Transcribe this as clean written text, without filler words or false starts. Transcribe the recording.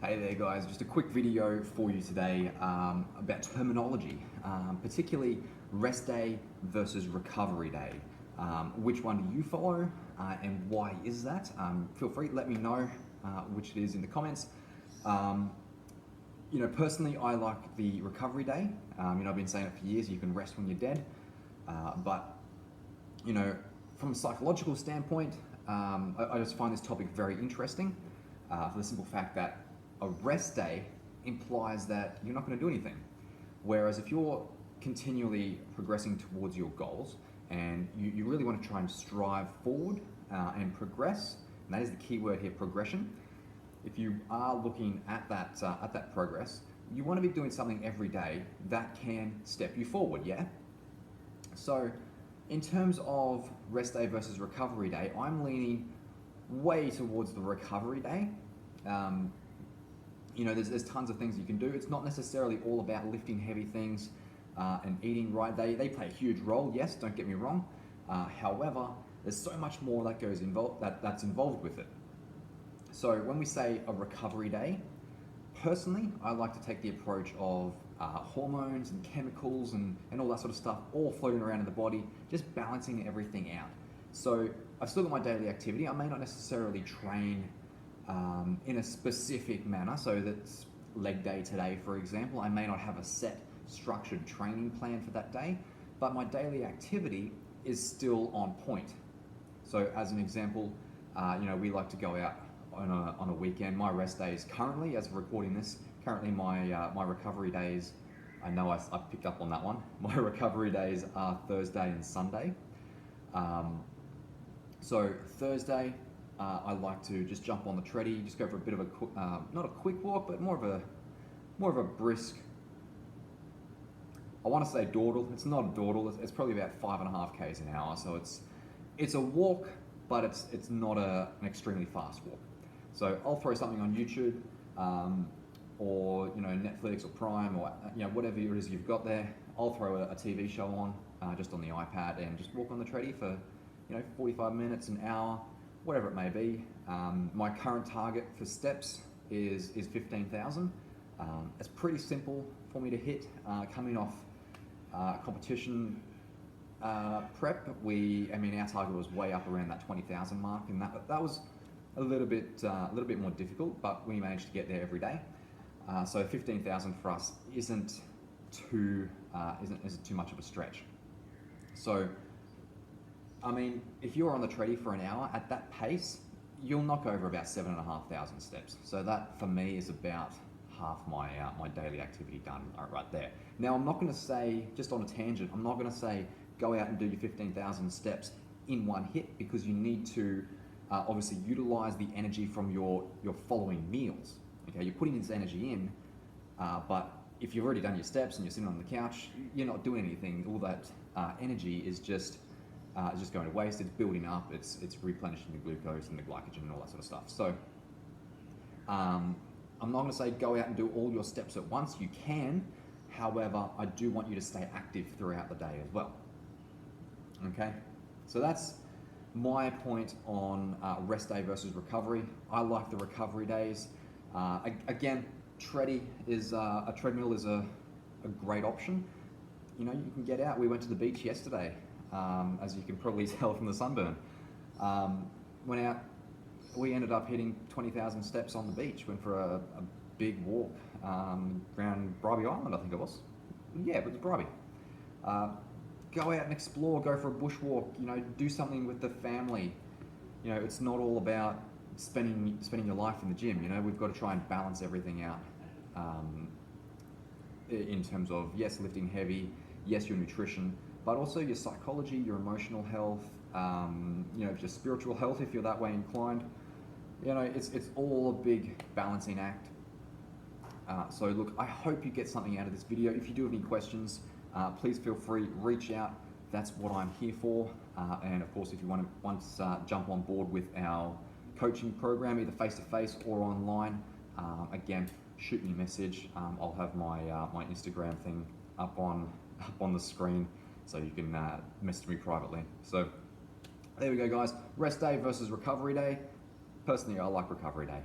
Hey there guys, just a quick video for you today about terminology, particularly rest day versus recovery day. Which one do you follow and why is that? Feel free to let me know which it is in the comments. Personally, I like the recovery day. I've been saying it for years, you can rest when you're dead. But from a psychological standpoint, I just find this topic very interesting for the simple fact that a rest day implies that you're not going to do anything. Whereas if you're continually progressing towards your goals and you really want to try and strive forward and progress, and that is the key word here, progression. If you are looking at that progress, you want to be doing something every day that can step you forward, yeah? So in terms of rest day versus recovery day, I'm leaning way towards the recovery day. There's tons of things you can do. It's not necessarily all about lifting heavy things and eating right. They play a huge role, yes, don't get me wrong. However, there's so much more that goes that's involved with it. So when we say a recovery day, personally, I like to take the approach of hormones and chemicals and all that sort of stuff all floating around in the body, just balancing everything out. So I've still got my daily activity. I may not necessarily train in a specific manner, so that's leg day today, for example. I may not have a set structured training plan for that day, but my daily activity is still on point. So as an example, we like to go out on a weekend. My rest days currently, as of recording this, my recovery days, I know I picked up on that one. My recovery days are Thursday and Sunday. So Thursday, I like to just jump on the treadie, just go for a bit of not a quick walk, but more of a brisk. I want to say dawdle. It's not a dawdle. It's probably about 5.5 k's an hour. So it's a walk, but it's not an extremely fast walk. So I'll throw something on YouTube, or Netflix or Prime, or whatever it is you've got there. I'll throw a TV show on just on the iPad and just walk on the treadie for 45 minutes, an hour, whatever it may be. My current target for steps is 15,000. It's pretty simple for me to hit. Coming off competition prep, our target was way up around that 20,000 mark, and that was a little bit more difficult, but we managed to get there every day. So 15,000 for us isn't too much of a stretch. So if you're on the treadie for an hour at that pace, you'll knock over about 7,500 steps. So that for me is about half my daily activity done right there. Now I'm not going to say, just on a tangent, I'm not going to say go out and do your 15,000 steps in one hit, because you need to obviously utilize the energy from your following meals. Okay, you're putting this energy in, but if you've already done your steps and you're sitting on the couch, you're not doing anything. All that energy is just going to waste. It's building up. It's replenishing the glucose and the glycogen and all that sort of stuff. So I'm not going to say go out and do all your steps at once. You can, however, I do want you to stay active throughout the day as well. Okay, so that's my point on rest day versus recovery. I like the recovery days. Again, treadmill is a great option. You can get out. We went to the beach yesterday, as you can probably tell from the sunburn. Went out. We ended up hitting 20,000 steps on the beach. Went for a big walk around Bribie Island, I think it was. Yeah, it was Bribie. Go out and explore. Go for a bushwalk. Do something with the family. It's not all about spending your life in the gym. We've got to try and balance everything out in terms of, yes, lifting heavy, yes, your nutrition, but also your psychology, your emotional health, your spiritual health if you're that way inclined. It's all a big balancing act. So look, I hope you get something out of this video. If you do have any questions, please feel free, reach out. That's what I'm here for. And of course, if you want to jump on board with our coaching program, either face-to-face or online, again, shoot me a message. I'll have my Instagram thing up on the screen, so you can message me privately. So there we go, guys. Rest day versus recovery day. Personally, I like recovery day.